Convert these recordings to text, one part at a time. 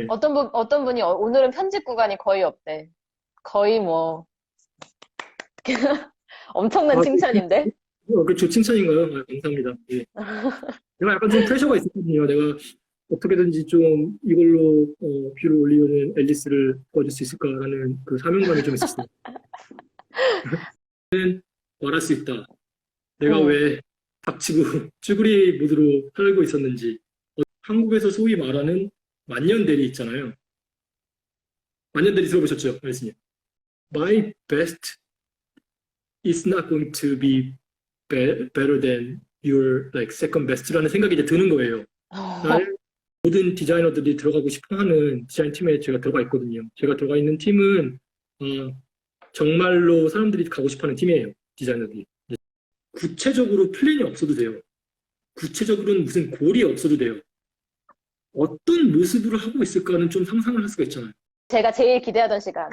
어떤 분이 오늘은 편집 구간이 거의 없대. 거의 뭐, 엄청난 아, 칭찬인데? 그렇죠. 칭찬인가요? 아, 감사합니다. 예. 내가 약간 좀 프레셔가 있었거든요. 내가 어떻게든지 좀 이걸로 뷰를 올리는 앨리스를 도와줄 수 있을까라는 그 사명감이 좀 있었어요. 말할 수 있다. 내가 응. 왜 닥치고 쭈구리 무드로 살고 있었는지. 한국에서 소위 말하는 만년대리 있잖아요. 만년대리 들어보셨죠, 앨리스님? My best is not going to be better than your like second best라는 생각이 이제 드는 거예요. 나의 모든 디자이너들이 들어가고 싶어 하는 디자인 팀에 제가 들어가 있거든요. 제가 들어가 있는 팀은 정말로 사람들이 가고 싶어 하는 팀이에요. 디자이너들이. 구체적으로 플랜이 없어도 돼요. 구체적으로는 무슨 골이 없어도 돼요. 어떤 모습으로 하고 있을까는 좀 상상을 할 수가 있잖아요. 제가 제일 기대하던 시간.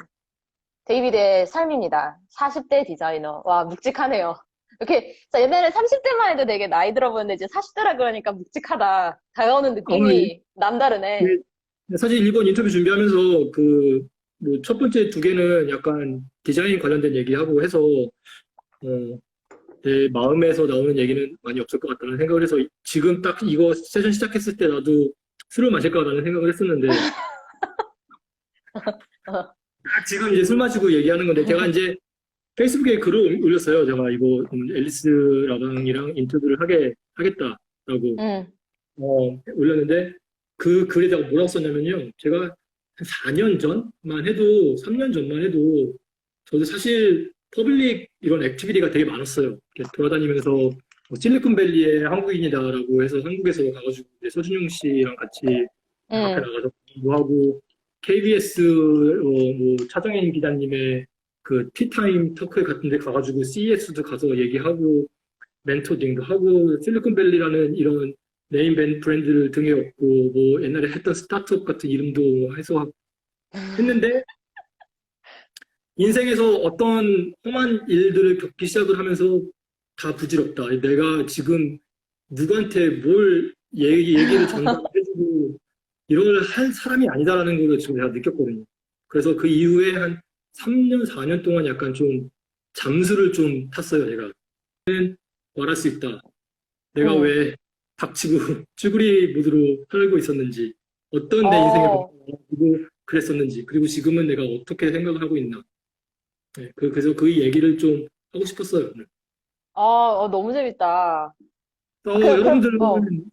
데이비드의 삶입니다. 40대 디자이너. 와, 묵직하네요. 이렇게, 자, 옛날에 30대만 해도 되게 나이 들어 보였는데 이제 40대라 그러니까 묵직하다. 다가오는 어, 느낌이 남다르네. 예, 사실 이번 인터뷰 준비하면서 뭐 첫 번째 두 개는 약간 디자인 관련된 얘기하고 해서 내 마음에서 나오는 얘기는 많이 없을 것 같다는 생각을 해서 지금 딱 이거 세션 시작했을 때 나도 술을 마실까라는 생각을 했었는데 딱 지금 이제 술 마시고 얘기하는 건데 제가 이제 페이스북에 글을 올렸어요. 제가 이거 앨리스 라방이랑 인터뷰를 하겠다라고 응. 올렸는데 그 글에다가 뭐라고 썼냐면요. 제가 한 4년 전만 해도 3년 전만 해도 저도 사실 퍼블릭 이런 액티비티가 되게 많았어요. 이렇게 돌아다니면서 뭐 실리콘밸리의 한국인이다라고 해서 한국에서 가가지고 이제 서준용 씨랑 같이 앞에 응. 나가서 공부하고 KBS 뭐 차정인 기자님의 그 티타임 터크 같은 데 가가지고 CES도 가서 얘기하고 멘토링도 하고 실리콘밸리라는 이런 네임 브랜드를 등에 업고 뭐 옛날에 했던 스타트업 같은 이름도 해서 했는데 인생에서 어떤 험한 일들을 겪기 시작을 하면서 다 부질없다. 내가 지금 누구한테 뭘 얘기를 전달해주고 이걸 할 사람이 아니다라는 걸 지금 내가 느꼈거든요. 그래서 그 이후에 한 3년, 4년 동안 약간 좀 잠수를 좀 탔어요, 제가. 말할 수 있다. 내가 응. 왜 닥치고 쭈구리 무드로 살고 있었는지, 어떤 내 인생을 어, 보고 그랬었는지, 그리고 지금은 내가 어떻게 생각을 하고 있나. 네, 그래서 그 얘기를 좀 하고 싶었어요. 오늘. 너무 재밌다. 그럼, 여러분들은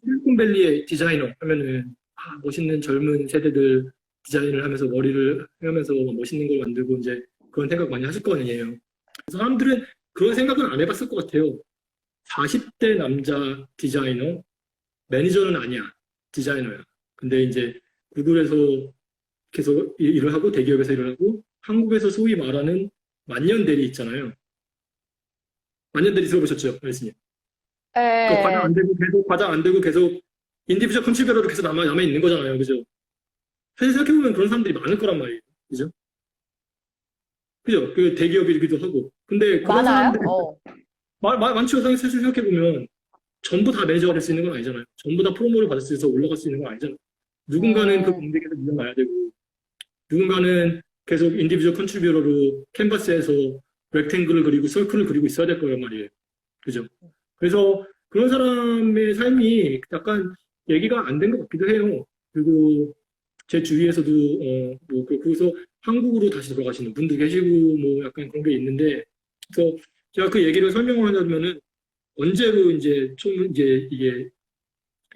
실리콘밸리의 디자이너 하면은 멋있는 젊은 세대들 디자인을 하면서 머리를 하면서 멋있는 걸 만들고 이제 그런 생각 많이 하실 거 아니에요. 사람들은 그런 생각은 안 해봤을 것 같아요. 40대 남자 디자이너, 매니저는 아니야. 디자이너야. 근데 이제 구글에서 계속 일을 하고 대기업에서 일을 하고 한국에서 소위 말하는 만년대리 있잖아요. 만년대리 들어보셨죠? 말씀님. 그 과장 에, 안 되고 계속 과장 안 되고 계속 인디비주얼 컨트리뷰터로 계속 남아 있는 거잖아요. 그죠? 사실 생각해보면 그런 사람들이 많을 거란 말이에요. 그죠? 그죠? 그 대기업이기도 하고. 근데 그런 많아요? 사람들, 많죠. 사실 생각해보면 전부 다 매니저가 될 수 있는 건 아니잖아요. 전부 다 프로모를 받을 수 있어서 올라갈 수 있는 건 아니잖아요. 누군가는 그 음, 공백에서 밀려나야 되고, 누군가는 계속 인디비주얼 컨트리뷰터로 캔버스에서 렉탱글을 그리고 서클을 그리고 있어야 될 거란 말이에요. 그죠? 그래서 그런 사람의 삶이 약간 얘기가 안 된 것 같기도 해요. 그리고 제 주위에서도 뭐 그래서 한국으로 다시 돌아가시는 분도 계시고 뭐 약간 그런 게 있는데 그래서 제가 그 얘기를 설명을 하자면은 언제로 이제 좀 이제 이게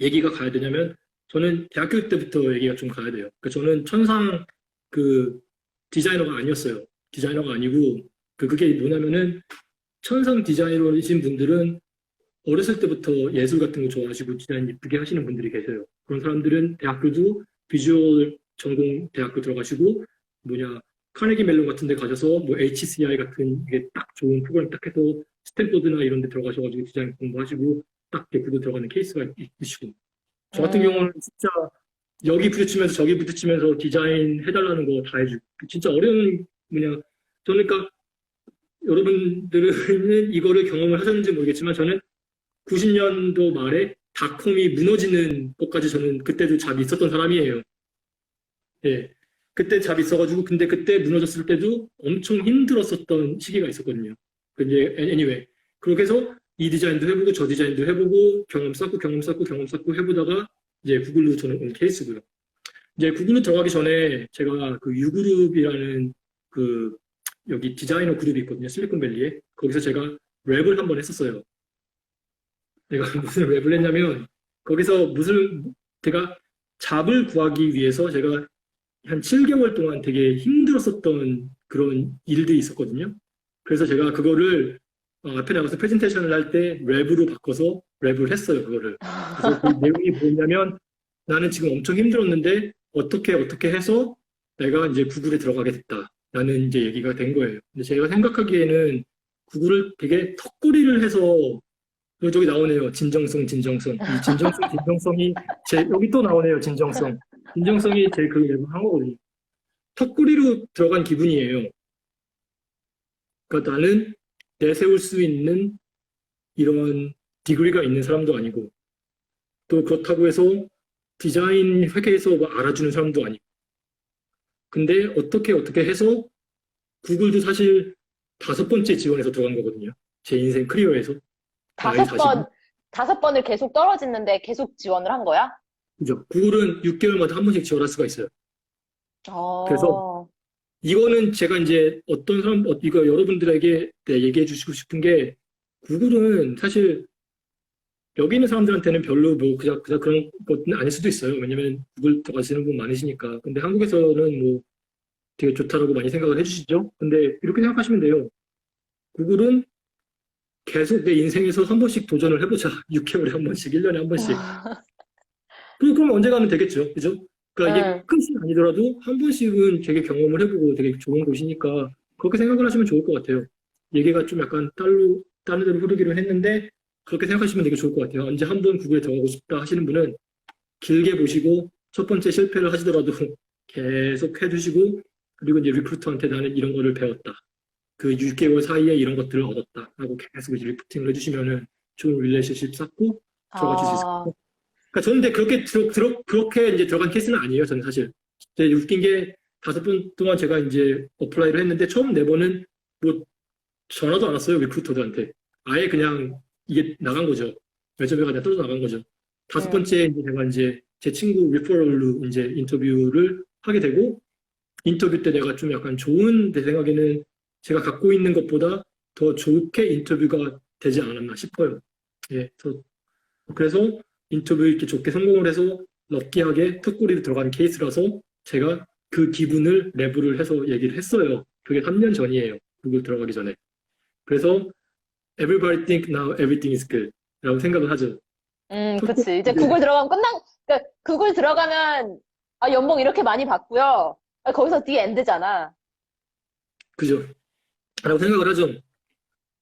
얘기가 가야 되냐면 저는 대학교 때부터 얘기가 좀 가야 돼요. 그러니까 저는 천상 그 디자이너가 아니었어요. 디자이너가 아니고 그게 뭐냐면은 천상 디자이너이신 분들은 어렸을 때부터 예술 같은 거 좋아하시고 디자인 예쁘게 하시는 분들이 계세요. 그런 사람들은 대학교도 비주얼 전공 대학교 들어가시고 뭐냐 카네기 멜론 같은 데 가셔서 뭐 HCI 같은 이게 딱 좋은 프로그램 딱 해서 스탠포드나 이런 데 들어가셔가지고 디자인 공부하시고 딱 대학교 들어가는 케이스가 있으시고 저 같은 음, 경우는 진짜 여기 부딪히면서 저기 부딪히면서 디자인 해달라는 거 다 해주고 진짜 어려운 뭐냐 저는 그러니까 여러분들은 이거를 경험을 하셨는지 모르겠지만 저는 90년도 말에 닷컴이 무너지는 것까지 저는 그때도 잠이 있었던 사람이에요. 예. 그때 잡이 있어가지고, 근데 그때 무너졌을 때도 엄청 힘들었었던 시기가 있었거든요. 근데, anyway. 그렇게 해서 이 디자인도 해보고, 저 디자인도 해보고, 경험 쌓고 해보다가, 이제 구글로 저는 온 케이스고요. 이제 구글로 들어가기 전에 제가 그 유그룹이라는 그, 여기 디자이너 그룹이 있거든요. 실리콘밸리에. 거기서 제가 랩을 한번 했었어요. 내가 무슨 랩을 했냐면, 거기서 제가 잡을 구하기 위해서 제가 한 7개월 동안 되게 힘들었었던 그런 일들이 있었거든요. 그래서 제가 그거를 앞에 나가서 프레젠테이션을 할 때 랩으로 바꿔서 랩을 했어요, 그거를. 그래서 그 내용이 뭐냐면 나는 지금 엄청 힘들었는데 어떻게 해서 내가 이제 구글에 들어가게 됐다. 라는 이제 얘기가 된 거예요. 근데 제가 생각하기에는 구글을 되게 턱걸이를 해서 저기 나오네요. 진정성. 이 진정성이 여기 또 나오네요. 진정성. 진정성이 제 그 랩을 한 거거든요. 턱걸이로 들어간 기분이에요. 그러니까 나는 내세울 수 있는 이런 디그리가 있는 사람도 아니고 또 그렇다고 해서 디자인 회계에서 뭐 알아주는 사람도 아니고 근데 어떻게 해서 구글도 사실 5번째 지원해서 들어간 거거든요. 제 인생 커리어에서 나이 40. 5번을 계속 떨어지는데 계속 지원을 한 거야? 그죠. 구글은 6개월마다 한 번씩 지원할 수가 있어요. 그래서 어, 이거는 제가 이제 이거 여러분들에게 얘기해 주시고 싶은 게 구글은 사실 여기 있는 사람들한테는 별로 뭐 그냥 그런 것은 아닐 수도 있어요. 왜냐면 구글 들어가시는 분 많으시니까. 근데 한국에서는 뭐 되게 좋다라고 많이 생각을 해주시죠. 근데 이렇게 생각하시면 돼요. 구글은 계속 내 인생에서 한 번씩 도전을 해보자. 6개월에 한 번씩, 1년에 한 번씩. 그럼 언제 가면 되겠죠. 그죠? 그러니까 이게 응. 큰 시 아니더라도 한 번씩은 되게 경험을 해보고 되게 좋은 곳이니까 그렇게 생각을 하시면 좋을 것 같아요. 얘기가 좀 약간 다른 데로 흐르기로 했는데 그렇게 생각하시면 되게 좋을 것 같아요. 언제 한 번 구글에 들어가고 싶다 하시는 분은 길게 보시고 첫 번째 실패를 하시더라도 계속 해두시고 그리고 이제 리크루터한테 나는 이런 거를 배웠다. 그 6개월 사이에 이런 것들을 얻었다. 라고 계속 이제 리포팅을 해주시면은 좋은 릴레이션십 쌓고 들어가실 수 있을 것 아, 같아요. 그러니까 저는 근데 그렇게 이제 들어간 케이스는 아니에요. 저는 사실. 근데 웃긴 게 5번 동안 제가 이제 어플라이를 했는데 처음 4번은 뭐 전화도 안 왔어요. 리크루터들한테. 아예 그냥 이게 나간 거죠. 레저메가 그냥 떨어져 나간 거죠. 다섯 응. 번째 이제 제가 이제 제 친구 리퍼럴로 이제 인터뷰를 하게 되고 인터뷰 때 내가 좀 약간 좋은 내 생각에는 제가 갖고 있는 것보다 더 좋게 인터뷰가 되지 않았나 싶어요. 예, 그래서 인터뷰 이렇게 좋게 성공을 해서 럭키하게 턱걸이로 들어간 케이스라서 제가 그 기분을 랩을 해서 얘기를 했어요. 그게 3년 전이에요. 구글 들어가기 전에. 그래서 everybody think now everything is good 라고 생각을 하죠. 턱걸이, 그치. 이제 구글 들어가면 그러니까 구글 들어가면, 아, 연봉 이렇게 많이 받고요. 아, 거기서 디 엔드잖아. 그죠? 라고 생각을 하죠.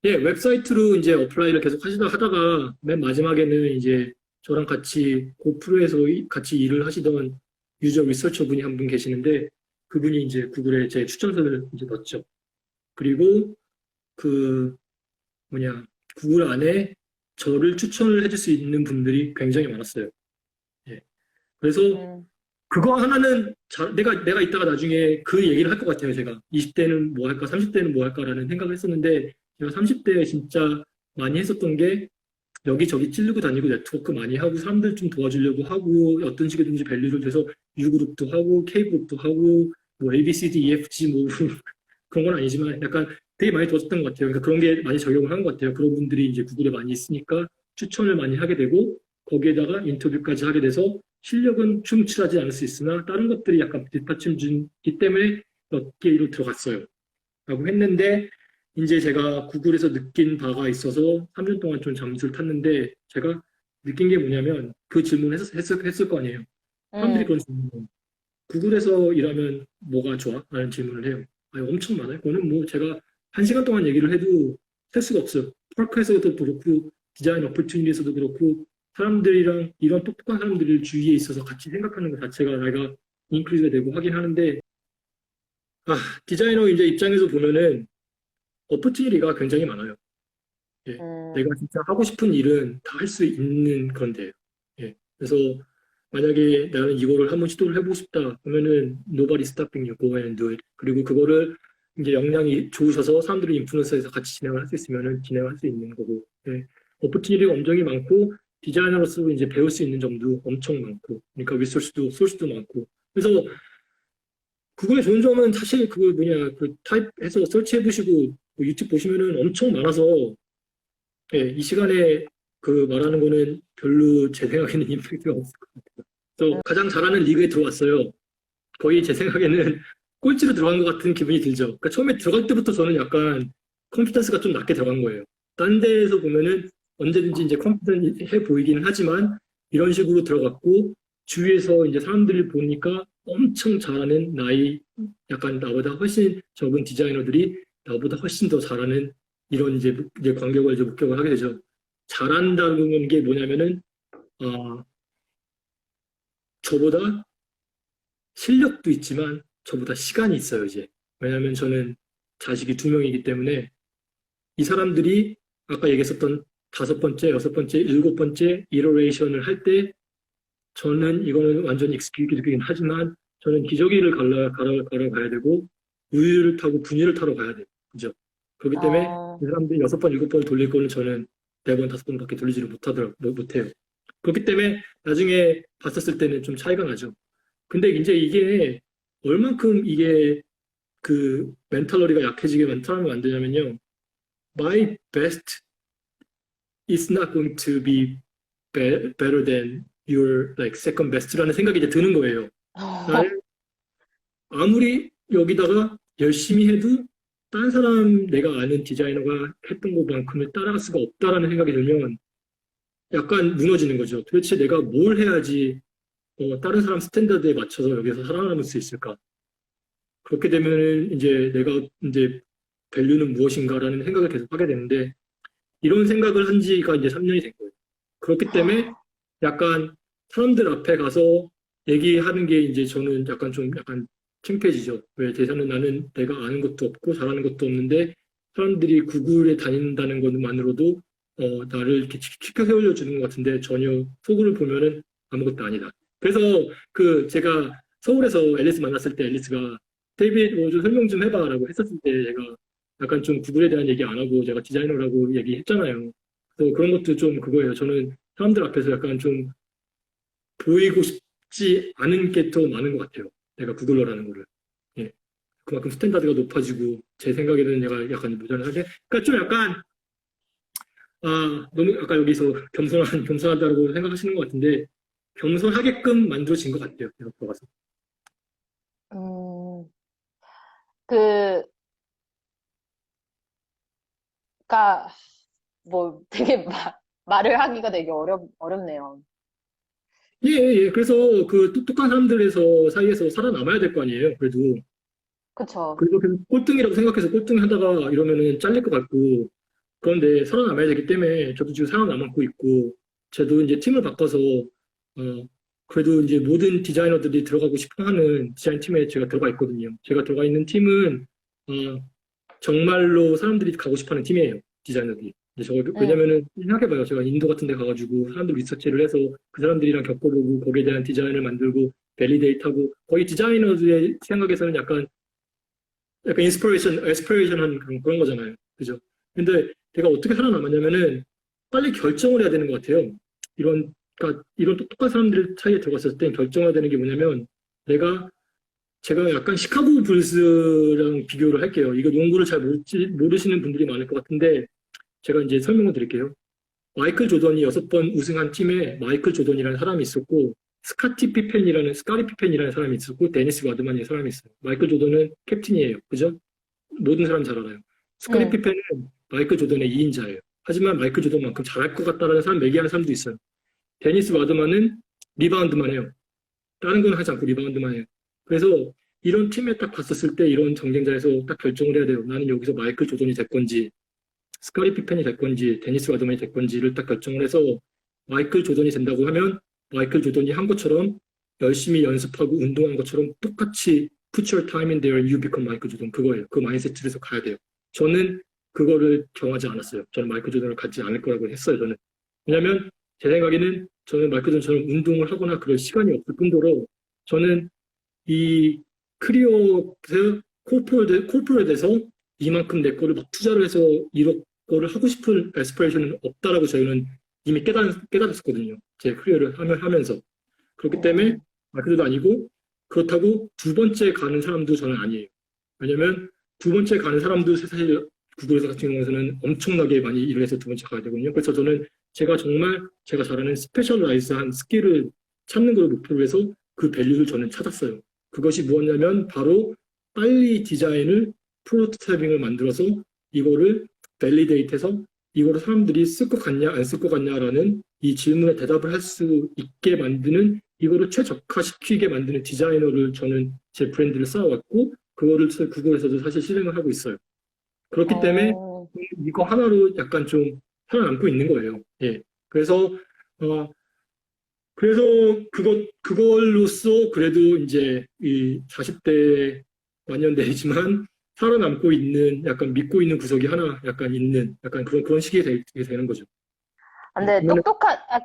예, 웹사이트로 이제 어플라이를 계속 하다가 맨 마지막에는 이제 저랑 같이 고프로에서 같이 일을 하시던 유저 리서처 분이 한 분 계시는데 그분이 이제 구글에 제 추천서를 이제 넣었죠. 그리고 그 구글 안에 저를 추천을 해줄 수 있는 분들이 굉장히 많았어요. 예. 그래서 음, 그거 하나는 내가 이따가 나중에 그 얘기를 할 것 같아요, 제가. 20대는 뭐 할까, 30대는 뭐 할까라는 생각을 했었는데, 제가 30대에 진짜 많이 했었던 게, 여기저기 찌르고 다니고 네트워크 많이 하고, 사람들 좀 도와주려고 하고, 어떤 식이든지 밸류를 줘서 U그룹도 하고, K그룹도 하고, 뭐 ABCD, EFG 뭐, 그런 건 아니지만, 약간 되게 많이 도와줬던 것 같아요. 그러니까 그런 게 많이 적용을 한 것 같아요. 그런 분들이 이제 구글에 많이 있으니까 추천을 많이 하게 되고, 거기에다가 인터뷰까지 하게 돼서, 실력은 충실하지 않을 수 있으나 다른 것들이 약간 뒷받침 주기 때문에 몇 개로 들어갔어요. 라고 했는데 이제 제가 구글에서 느낀 바가 있어서 3년 동안 좀 잠수를 탔는데 제가 느낀 게 뭐냐면 그 질문을 했을 거 아니에요. 사람들이 음, 그런 질문. 구글에서 일하면 뭐가 좋아? 라는 질문을 해요. 아니, 엄청 많아요. 그거는 뭐 제가 1시간 동안 얘기를 해도 셀 수가 없어요. 파크에서도 그렇고 디자인 어플튜니티에서도 그렇고 사람들이랑 이런 똑똑한 사람들을 주위에 있어서 같이 생각하는 것 자체가 내가 인크리즈가 되고 하긴 하는데 아, 디자이너 이제 입장에서 보면은 어퍼튜니티가 굉장히 많아요. 예. 음, 내가 진짜 하고 싶은 일은 다 할 수 있는 그런 데예요. 예. 그래서 만약에 나는 이거를 한번 시도를 해보고 싶다 그러면은 nobody stopping you, go and do it. 그리고 그거를 이제 역량이 좋으셔서 사람들이 인플루언서에서 같이 진행을 할 수 있으면은 진행할 수 있는 거고, 예. 오퍼튜니티가 엄청이 많고 디자이너로서 이제 배울 수 있는 점도 엄청 많고, 그러니까 리소스도 소스도 많고. 그래서 그거의 좋은 점은 사실 그 뭐냐 그 타입해서 설치해 보시고 뭐 유튜브 보시면은 엄청 많아서, 예, 이 시간에 그 말하는 거는 별로 제 생각에는 임팩트가 없을 것 같아요. 또 가장 잘하는 리그에 들어왔어요. 거의 제 생각에는 꼴찌로 들어간 것 같은 기분이 들죠. 그러니까 처음에 들어갈 때부터 저는 약간 컨피던스가 좀 낮게 들어간 거예요. 딴 데에서 보면은 언제든지 이제 컨피던해 보이기는 하지만 이런 식으로 들어갔고, 주위에서 이제 사람들을 보니까 엄청 잘하는 약간 나보다 훨씬 적은 디자이너들이 나보다 훨씬 더 잘하는 이런 이제 간격을 이제 목격을 하게 되죠. 잘한다는 게 뭐냐면은, 저보다 실력도 있지만 저보다 시간이 있어요, 이제. 왜냐하면 저는 자식이 2명이기 때문에 이 사람들이 아까 얘기했었던 5번째, 6번째, 7번째 이러레이션을 할 때 저는 이거는 완전히 익스큐티브이긴 하지만 저는 기저귀를 갈아가야 되고 우유를 타고 분유를 타러 가야 돼요. 그죠? 그렇기 때문에 어, 이 사람들이 6번, 7번 돌릴 거는 저는 4번, 5번밖에 돌리지를 못해요. 그렇기 때문에 나중에 봤었을 때는 좀 차이가 나죠. 근데 이제 이게 얼만큼 이게 그 멘탈러리가 약해지게 사람을 만드냐면요. My best is not going to be better than your like second best라는 생각이 이제 드는 거예요. 나는 아무리 여기다가 열심히 해도 딴 사람 내가 아는 디자이너가 했던 것만큼을 따라갈 수가 없다라는 생각이 들면 약간 무너지는 거죠. 도대체 내가 뭘 해야지 다른 사람 스탠다드에 맞춰서 여기서 살아남을 수 있을까? 그렇게 되면 이제 내가 이제 밸류는 무엇인가라는 생각을 계속 하게 되는데 이런 생각을 한 지가 이제 3년이 된 거예요. 그렇기 때문에 약간 사람들 앞에 가서 얘기하는 게 이제 저는 약간 좀 약간 창피해지죠. 왜 대사는 나는 내가 아는 것도 없고 잘하는 것도 없는데 사람들이 구글에 다닌다는 것만으로도 나를 이렇게 치켜 세워줘 주는 것 같은데 전혀 속으로 보면은 아무것도 아니다. 그래서 그 제가 서울에서 앨리스 만났을 때 앨리스가 데이빗 좀 설명 좀 해봐라고 했었을 때 제가 약간 좀 구글에 대한 얘기 안 하고 제가 디자이너라고 얘기했잖아요. 그래서 그런 것도 좀 그거예요. 저는 사람들 앞에서 약간 좀 보이고 싶지 않은 게 더 많은 것 같아요. 내가 구글러라는 거를. 예. 그만큼 스탠다드가 높아지고 제 생각에는 내가 약간 모자라게. 그러니까 좀 약간 너무 아까 여기서 겸손하다고 생각하시는 것 같은데 겸손하게끔 만들어진 것 같아요. 내가 들어가서. 음, 그, 가, 뭐, 되게 말을 하기가 되게 어렵네요. 예, 예. 예. 그래서 그 똑똑한 사람들에서 사이에서 살아남아야 될 거 아니에요. 그래도. 그쵸. 그리고 계속 꼴등이라고 생각해서 꼴등 하다가 이러면은 잘릴 것 같고, 그런데 살아남아야 되기 때문에 저도 지금 살아남고 있고, 저도 이제 팀을 바꿔서, 그래도 이제 모든 디자이너들이 들어가고 싶어 하는 디자인 팀에 제가 들어가 있거든요. 제가 들어가 있는 팀은, 어, 정말로 사람들이 가고 싶어 하는 팀이에요. 디자이너들이. 응, 왜냐면은, 생각해봐요. 제가 인도 같은 데 가가지고 사람들 리서치를 해서 그 사람들이랑 겪어보고 거기에 대한 디자인을 만들고 밸리데이트하고 거의 디자이너들의 생각에서는 약간 에스피레이션한 그런 거잖아요. 그죠? 근데 내가 어떻게 살아남았냐면은 빨리 결정을 해야 되는 것 같아요. 그러니까 이런 똑똑한 사람들 사이에 들어갔을 때 결정해야 되는 게 뭐냐면 제가 약간 시카고 불스랑 비교를 할게요. 이거 농구를 잘 모르시는 분들이 많을 것 같은데 제가 이제 설명을 드릴게요. 마이클 조던이 6번 우승한 팀에 마이클 조던이라는 사람이 있었고 스카리 피펜이라는 사람이 있었고 데니스 와드만이라는 사람이 있어요. 마이클 조던은 캡틴이에요. 그죠? 모든 사람 잘 알아요. 스카리 응, 피펜은 마이클 조던의 2인자예요. 하지만 마이클 조던만큼 잘할 것 같다는 사람 얘기하는 사람도 있어요. 데니스 와드만은 리바운드만 해요. 다른 건 하지 않고 리바운드만 해요. 그래서 이런 팀에 딱 갔었을 때 이런 경쟁자에서 딱 결정을 해야 돼요. 나는 여기서 마이클 조던이 될 건지 스카리 피펜이 될 건지 데니스 와드만이 될 건지를 딱 결정을 해서 마이클 조던이 된다고 하면 마이클 조던이 한 것처럼 열심히 연습하고 운동한 것처럼 똑같이 put your time in there, you become 마이클 조던 그거예요. 그 마인드셋에서 가야 돼요. 저는 그거를 경하지 않았어요. 저는 마이클 조던을 갖지 않을 거라고 했어요. 저는 왜냐하면 제 생각에는 저는 말 그대로 저는 운동을 하거나 그럴 시간이 없을 뿐더러 저는 이 코퍼레트에서 이만큼 내 거를 막 투자를 해서 이런 거를 하고 싶은 에스피레이션은 없다라고 저희는 이미 깨달았었거든요. 제 커리어를 하면서. 그렇기 때문에 음, 마케터도 아니고 그렇다고 두 번째 가는 사람도 저는 아니에요. 왜냐면 두 번째 가는 사람도 사실 구글에서 같은 경우에는 엄청나게 많이 일을 해서 두 번째 가야 되거든요. 그래서 저는 제가 정말 제가 잘하는 스페셜라이즈한 스킬을 찾는 걸 목표로 해서 그 밸류를 저는 찾았어요. 그것이 무엇냐면 바로 빨리 디자인을 프로토타이핑을 만들어서 이거를 밸리데이트해서 이거를 사람들이 쓸 것 같냐 안 쓸 것 같냐라는 이 질문에 대답을 할 수 있게 만드는 이거를 최적화시키게 만드는 디자이너를 저는 제 브랜드를 쌓아왔고 그거를 구글에서도 사실 실행을 하고 있어요. 그렇기 때문에 어, 이거 하나로 약간 좀 살아남고 있는 거예요. 예. 어, 그래서 그걸로써 그래도 이제 이 40대 완년대이지만 살아남고 있는 약간 믿고 있는 구석이 하나 약간 있는 약간 그런 식이 되는 거죠. 예. 근데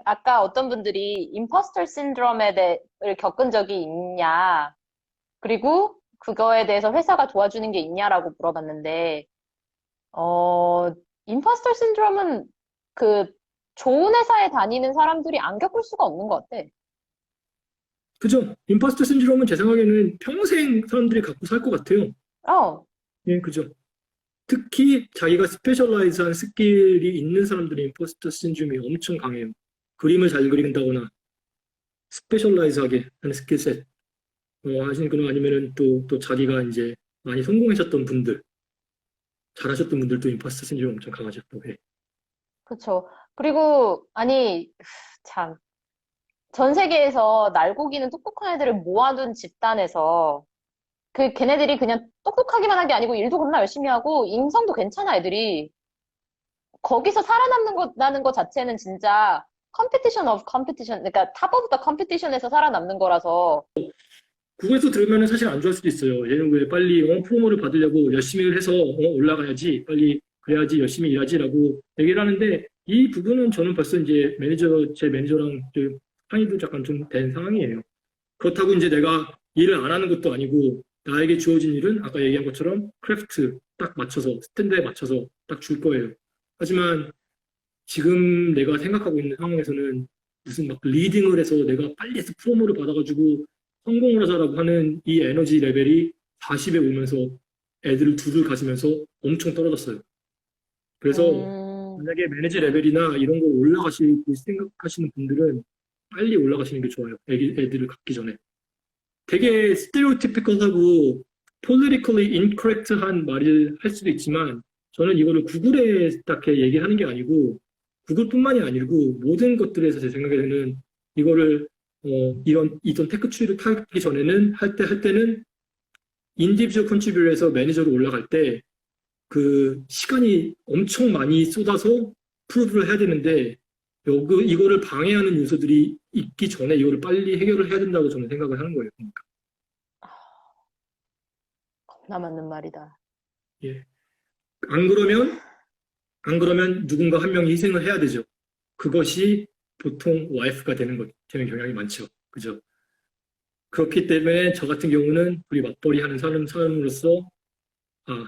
아까 어떤 분들이 임포스터 신드롬에 대해를 겪은 적이 있냐, 그리고 그거에 대해서 회사가 도와주는 게 있냐라고 물어봤는데, 어, 임포스터 신드롬은 그 좋은 회사에 다니는 사람들이 안 겪을 수가 없는 것 같아. 그죠? 임파스터 신드롬은 제 생각에는 평생 사람들이 갖고 살 것 같아요. 어, 예, 그죠? 특히 자기가 스페셜라이즈한 스킬이 있는 사람들이 임포스터 신드롬이 엄청 강해요. 그림을 잘 그린다거나 스페셜라이즈하게 하는 스킬셋 하시는 거나 아니면은 또 자기가 이제 많이 성공하셨던 분들, 잘하셨던 분들도 임포스터 신드롬 엄청 강하죠. 또, 예. 그쵸. 그리고, 아니, 참. 전 세계에서 날고기는 똑똑한 애들을 모아둔 집단에서 걔네들이 그냥 똑똑하기만 한 게 아니고 일도 겁나 열심히 하고 인성도 괜찮아 애들이. 거기서 살아남는 거 자체는 진짜 컴피티션 오브 컴피티션, 그러니까 탑 오브 더 컴피티션에서 살아남는 거라서. 구글에서 들으면 사실 안 좋아할 수도 있어요. 얘는 왜 빨리 프로모를 받으려고 열심히 해서 올라가야지, 빨리 그래야지 열심히 일하지라고 얘기를 하는데 이 부분은 저는 벌써 이제 제 매니저랑 좀 상의도 약간 좀 된 상황이에요. 그렇다고 이제 내가 일을 안 하는 것도 아니고 나에게 주어진 일은 아까 얘기한 것처럼 크래프트 딱 맞춰서 스탠드에 맞춰서 딱 줄 거예요. 하지만 지금 내가 생각하고 있는 상황에서는 무슨 막 리딩을 해서 내가 빨리 해서 프로모를 받아가지고 성공을 하자라고 하는 이 에너지 레벨이 40에 오면서 애들을 두들 가시면서 엄청 떨어졌어요. 그래서 음, 만약에 매니지 레벨이나 이런 거 올라가시고 생각하시는 분들은 빨리 올라가시는 게 좋아요. 애들을 갖기 전에. 되게 스테레오티피컬하고 politically incorrect한 말을 할 수도 있지만 저는 이거를 구글에 딱 얘기하는 게 아니고 구글뿐만이 아니고 모든 것들에서 제 생각에는 이거를 이런 테크 추이를 타기 전에는 할 때는 인디비주얼 컨트리뷰에서 매니저로 올라갈 때 그 시간이 엄청 많이 쏟아서 프로브를 해야 되는데 이거를 방해하는 요소들이 있기 전에 이거를 빨리 해결을 해야 된다고 저는 생각을 하는 거예요. 그러니까. 나 맞는 말이다. 예. 안 그러면 안 그러면 누군가 한 명이 희생을 해야 되죠. 그것이 보통 와이프가 되는 경향이 많죠. 그죠? 그렇기 때문에 저 같은 경우는 우리 맞벌이 하는 사람으로서 아,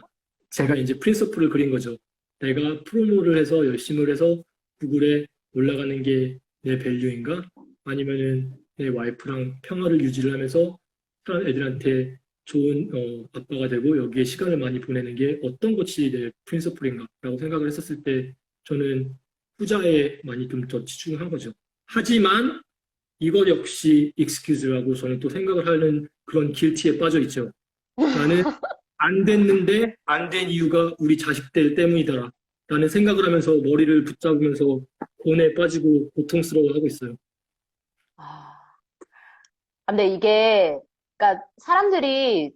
제가 이제 프린서플을 그린 거죠. 내가 프로모를 해서 열심히 해서 구글에 올라가는 게 내 밸류인가? 아니면은 내 와이프랑 평화를 유지를 하면서 애들한테 좋은 아빠가 되고 여기에 시간을 많이 보내는 게 어떤 것이 내 프린서플인가라고 생각을 했었을 때 저는 후자에 많이 좀 더 치중을 한 거죠. 하지만 이것 역시 익스큐즈라고 저는 또 생각을 하는 그런 길티에 빠져 있죠. 나는 안 됐는데 안 된 이유가 우리 자식들 때문이더라. 라는 생각을 하면서 머리를 붙잡으면서 곤에 빠지고 고통스러워하고 있어요. 아, 근데 이게, 그러니까 사람들이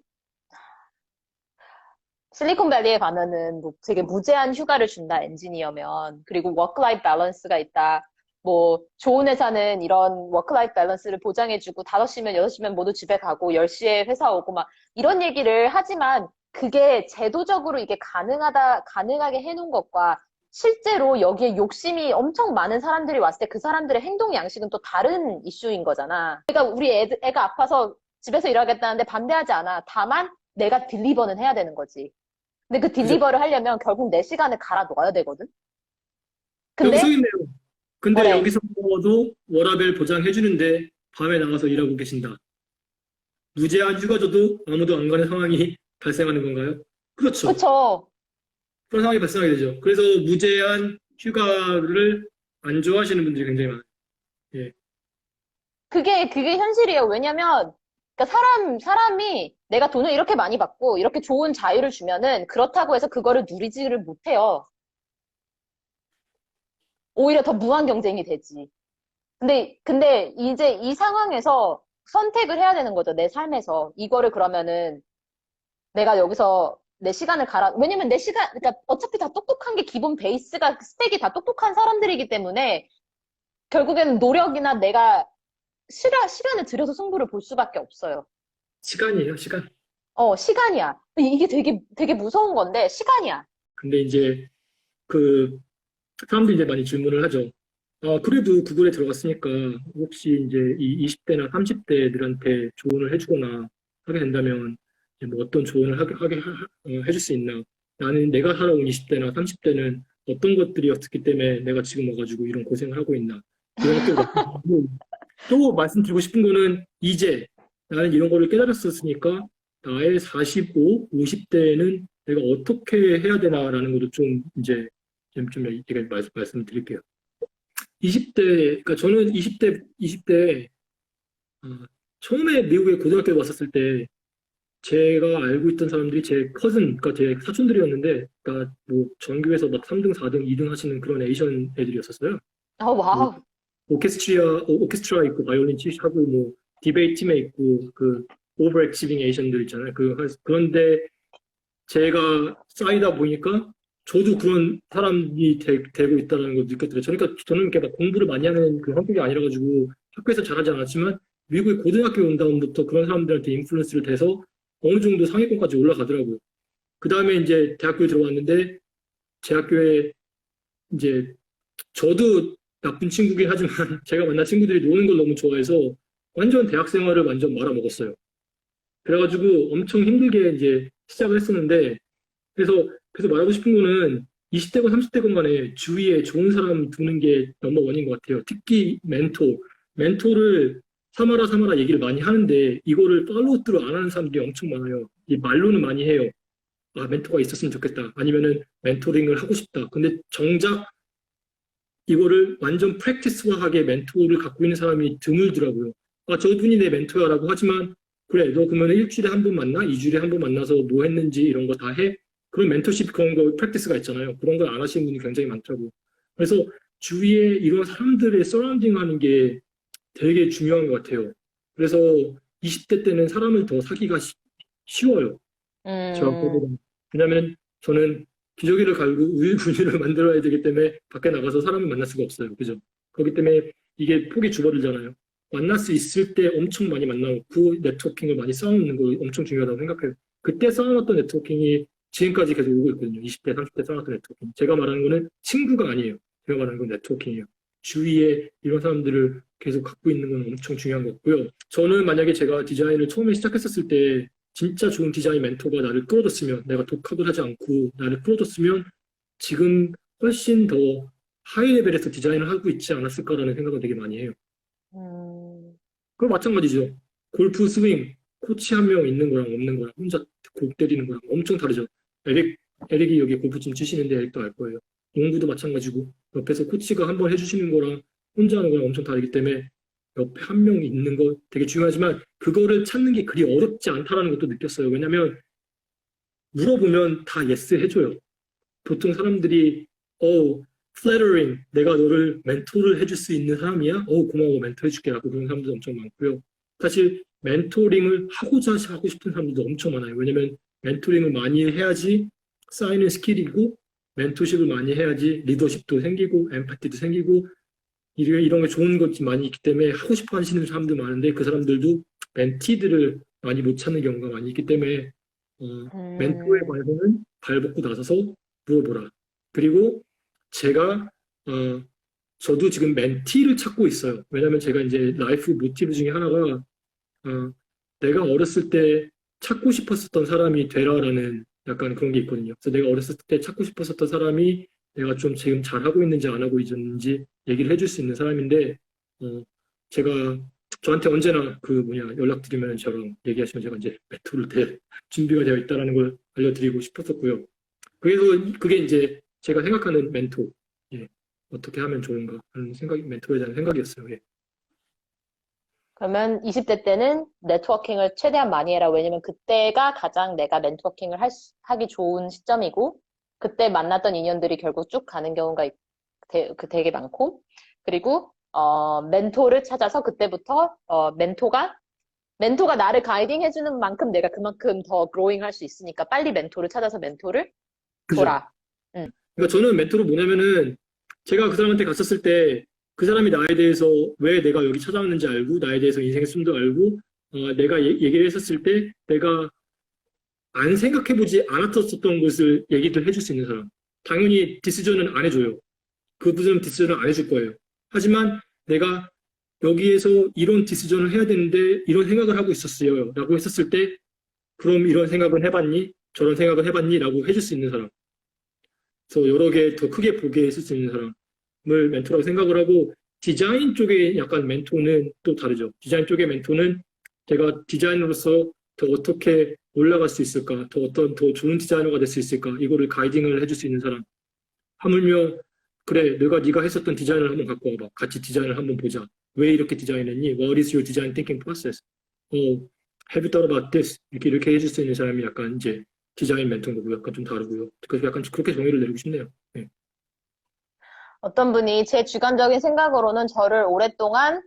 실리콘밸리에 가면은 뭐 되게 무제한 휴가를 준다, 엔지니어면. 그리고 워크라이프 밸런스가 있다. 뭐 좋은 회사는 이런 워크라이프 밸런스를 보장해주고 5시면 6시면 모두 집에 가고 10시에 회사 오고 막 이런 얘기를 하지만 그게 제도적으로 이게 가능하게 해놓은 것과 실제로 여기에 욕심이 엄청 많은 사람들이 왔을 때 그 사람들의 행동 양식은 또 다른 이슈인 거잖아. 그러니까 우리 애가 아파서 집에서 일하겠다는데 반대하지 않아. 다만 내가 딜리버는 해야 되는 거지. 근데 그 그죠? 딜리버를 하려면 결국 내 시간을 갈아 넣어야 되거든. 여기 써 근데 있네요. 근데 뭐래? 여기서도 워라밸 보장해주는데 밤에 나가서 일하고 계신다. 무제한 휴가줘도 아무도 안 가는 상황이 발생하는 건가요? 그렇죠. 그쵸? 그런 상황이 발생하게 되죠. 그래서 무제한 휴가를 안 좋아하시는 분들이 굉장히 많아요. 예. 그게 현실이에요. 왜냐면, 그러니까 사람이 내가 돈을 이렇게 많이 받고 이렇게 좋은 자유를 주면은 그렇다고 해서 그거를 누리지를 못해요. 오히려 더 무한 경쟁이 되지. 근데 이제 이 상황에서 선택을 해야 되는 거죠. 내 삶에서. 이거를 그러면은 내가 여기서 내 시간을 왜냐면 내 시간, 그러니까 어차피 다 똑똑한 게 기본 베이스가, 스펙이 다 똑똑한 사람들이기 때문에 결국에는 노력이나 내가 시간을 들여서 승부를 볼 수밖에 없어요. 시간이에요, 시간. 시간이야. 이게 되게 무서운 건데, 시간이야. 근데 이제 그 사람들이 이제 많이 질문을 하죠. 아, 그래도 구글에 들어갔으니까 혹시 이제 이 20대나 30대들한테 조언을 해주거나 하게 된다면 이제 뭐 어떤 조언을 해줄 수 있나? 나는 내가 살아온 20대나 30대는 어떤 것들이었기 때문에 내가 지금 와가지고 이런 고생을 하고 있나? 이런 또 말씀드리고 또 말씀드리고 싶은 거는 이제 나는 이런 거를 깨달았었으니까 나의 45, 50대에는 내가 어떻게 해야 되나라는 것도 좀 이제 좀 얘기 말씀드릴게요. 20대, 그러니까 저는 20대, 처음에 미국에 고등학교에 왔었을 때 제가 알고 있던 사람들이 제 커즌, 그러니까 제 사촌들이었는데, 그러니까 뭐 전교에서 막 3등, 4등, 2등 하시는 그런 에이션 애들이었었어요. 뭐 와우. 오케스트라 있고 바이올린 치시하고 뭐 디베이트 팀에 있고 그 오버 액티빙 에이션들 있잖아요. 그런데 제가 쌓이다 보니까 저도 그런 사람이 되고 있다는 걸 느꼈더라고요. 그러니까 저는 이렇게 막 공부를 많이 하는 그 성격이 아니라가지고 학교에서 잘하지 않았지만 미국에 고등학교 온 다음부터 그런 사람들한테 인플루언스를 돼서 어느 정도 상위권까지 올라가더라고요. 그 다음에 이제 대학교에 들어왔는데 제 학교에 이제 저도 나쁜 친구긴 하지만 제가 만난 친구들이 노는 걸 너무 좋아해서 완전 대학 생활을 완전 말아먹었어요. 그래가지고 엄청 힘들게 이제 시작을 했었는데 그래서 말하고 싶은 거는 20대건 30대건 간에 주위에 좋은 사람 두는 게 넘버원인 것 같아요. 특히 멘토를 삼아라 얘기를 많이 하는데 이거를 팔로우스루 안 하는 사람들이 엄청 많아요. 이 말로는 많이 해요. 아, 멘토가 있었으면 좋겠다. 아니면은 멘토링을 하고 싶다. 근데 정작 이거를 완전 프랙티스화하게 멘토를 갖고 있는 사람이 드물더라고요. 아, 저분이 내 멘토야라고 하지만 그래, 너 그러면 일주일에 한 번 만나? 2주일에 한 번 만나서 뭐 했는지 이런 거 다 해? 그런 멘토십 그런 거 프랙티스가 있잖아요. 그런 걸 안 하시는 분이 굉장히 많더라고요. 그래서 주위에 이런 사람들의 서라운딩 하는 게 되게 중요한 것 같아요. 그래서 20대 때는 사람을 더 사기가 쉬워요. 음, 저보다. 왜냐면 저는 기저귀를 갈고 우유를 만들어야 되기 때문에 밖에 나가서 사람을 만날 수가 없어요. 그죠? 그렇기 때문에 이게 폭이 줄어들잖아요. 만날 수 있을 때 엄청 많이 만나고 네트워킹을 많이 쌓아놓는 거 엄청 중요하다고 생각해요. 그때 쌓아놨던 네트워킹이 지금까지 계속 오고 있거든요. 20대, 30대 쌓아놨던 네트워킹. 제가 말하는 거는 친구가 아니에요. 제가 말하는 건 네트워킹이에요. 주위에 이런 사람들을 계속 갖고 있는 건 엄청 중요한 것 같고요. 저는 만약에 제가 디자인을 처음에 시작했었을 때 진짜 좋은 디자인 멘토가 나를 끌어줬으면, 내가 독학을 하지 않고 나를 끌어줬으면 지금 훨씬 더 하이 레벨에서 디자인을 하고 있지 않았을까라는 생각을 되게 많이 해요. 음, 그거 마찬가지죠. 골프 스윙, 코치 한 명 있는 거랑 없는 거랑 혼자 곡 때리는 거랑 엄청 다르죠. 에릭이 여기 골프 좀 치시는데 에릭도 알 거예요. 농구도 마찬가지고 옆에서 코치가 한번 해주시는 거랑 혼자 하는 거랑 엄청 다르기 때문에 옆에 한 명 있는 거 되게 중요하지만 그거를 찾는 게 그리 어렵지 않다라는 것도 느꼈어요. 왜냐면 물어보면 다 예스 해줘요. 보통 사람들이 flattering, 내가 너를 멘토를 해줄 수 있는 사람이야? 고마워, 멘토 해줄게라고 그런 사람도 엄청 많고요. 사실 멘토링을 하고자 하고 싶은 사람들도 엄청 많아요. 왜냐면 멘토링을 많이 해야지 쌓이는 스킬이고 멘토십을 많이 해야지 리더십도 생기고 엠파티도 생기고 이런 게 좋은 것이 많이 있기 때문에 하고 싶어 하시는 사람들 많은데 그 사람들도 멘티들을 많이 못 찾는 경우가 많이 있기 때문에 멘토에 음, 관해서는 발벗고 나서서 물어보라. 그리고 제가 저도 지금 멘티를 찾고 있어요. 왜냐면 제가 이제 라이프 모티브 중에 하나가 내가 어렸을 때 찾고 싶었었던 사람이 되라라는 약간 그런 게 있거든요. 그래서 내가 어렸을 때 찾고 싶었었던 사람이 내가 좀 지금 잘하고 있는지 안 하고 있는지 얘기를 해줄 수 있는 사람인데 제가 저한테 언제나 연락드리면 저랑 얘기하시면 제가 이제 멘토를 될 준비가 되어 있다라는 걸 알려드리고 싶었었고요. 그래서 그게 이제 제가 생각하는 멘토, 예, 어떻게 하면 좋은가 하는 멘토에 대한 생각이었어요. 예. 그러면 20대 때는 네트워킹을 최대한 많이 해라. 왜냐면 그때가 가장 내가 네트워킹을 하기 좋은 시점이고, 그때 만났던 인연들이 결국 쭉 가는 경우가 되게 많고, 그리고, 멘토를 찾아서 그때부터, 멘토가 나를 가이딩 해주는 만큼 내가 그만큼 더 그로잉 할 수 있으니까 빨리 멘토를 찾아서 멘토를 그죠? 줘라. 응. 그러니까 저는 멘토로 뭐냐면은 제가 그 사람한테 갔었을 때 그 사람이 나에 대해서 왜 내가 여기 찾아왔는지 알고 나에 대해서 인생의 숨도 알고 내가 얘기를 했었을 때 내가 안 생각해보지 않았었던 것을 얘기를 해줄 수 있는 사람. 당연히 디시전은 안 해줘요. 그분은 디시전을 안 해줄 거예요. 하지만 내가 여기에서 이런 디시전을 해야 되는데 이런 생각을 하고 있었어요. 라고 했었을 때 그럼 이런 생각은 해봤니? 저런 생각은 해봤니? 라고 해줄 수 있는 사람. 그래서 여러 개 더 크게 보게 해줄 수 있는 사람을 멘토라고 생각을 하고 디자인 쪽의 약간 멘토는 또 다르죠. 디자인 쪽의 멘토는 제가 디자이너로서 더 어떻게 올라갈 수 있을까? 더 좋은 디자이너가 될 수 있을까? 이거를 가이딩을 해줄 수 있는 사람. 하물며 그래, 네가 했었던 디자인을 한번 갖고 와봐. 같이 디자인을 한번 보자. 왜 이렇게 디자인했니? What is your design thinking process? Have you thought about this? 이렇게 해줄 수 있는 사람이 약간 이제 디자인 멘토인 거고 약간 좀 다르고요. 그래서 약간 그렇게 정의를 내리고 싶네요. 네. 어떤 분이 제 주관적인 생각으로는 저를 오랫동안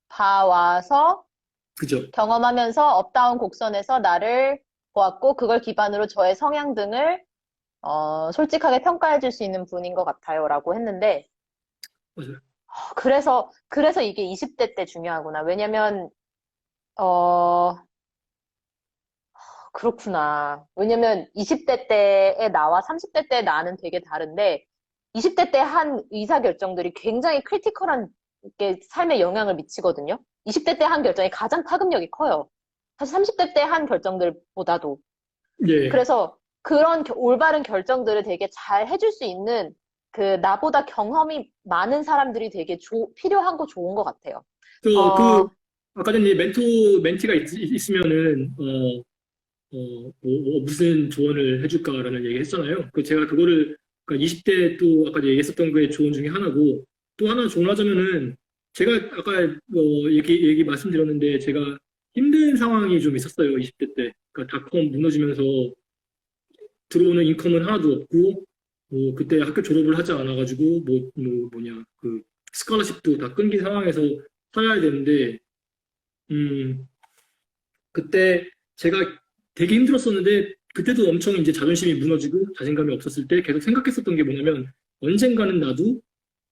봐와서 그죠? 경험하면서 업다운 곡선에서 나를 보았고 그걸 기반으로 저의 성향 등을 솔직하게 평가해 줄 수 있는 분인 것 같아요라고 했는데 맞아요. 그래서 이게 20대 때 중요하구나. 왜냐면 그렇구나. 왜냐면 20대 때의 나와 30대 때 나는 되게 다른데 20대 때 한 의사결정들이 굉장히 크리티컬한 게 삶에 영향을 미치거든요. 20대 때 한 결정이 가장 파급력이 커요. 사실 30대 때 한 결정들보다도. 예. 그래서 그런 올바른 결정들을 되게 잘 해줄 수 있는 나보다 경험이 많은 사람들이 되게 필요하고 좋은 것 같아요. 아까 전에 멘티가 있으면은, 무슨 조언을 해줄까라는 얘기 했잖아요. 제가 그거를, 그러니까 20대 또 아까 얘기했었던 거의 조언 중에 하나고, 또 하나 조언하자면은, 제가 아까 얘기 말씀드렸는데, 제가 힘든 상황이 좀 있었어요, 20대 때. 그러니까 닷컴 무너지면서 들어오는 인컴은 하나도 없고, 그때 학교 졸업을 하지 않아가지고, 스칼러십도 다 끊긴 상황에서 살아야 되는데, 그때 제가 되게 힘들었었는데, 그때도 엄청 이제 자존심이 무너지고 자신감이 없었을 때 계속 생각했었던 게 뭐냐면, 언젠가는 나도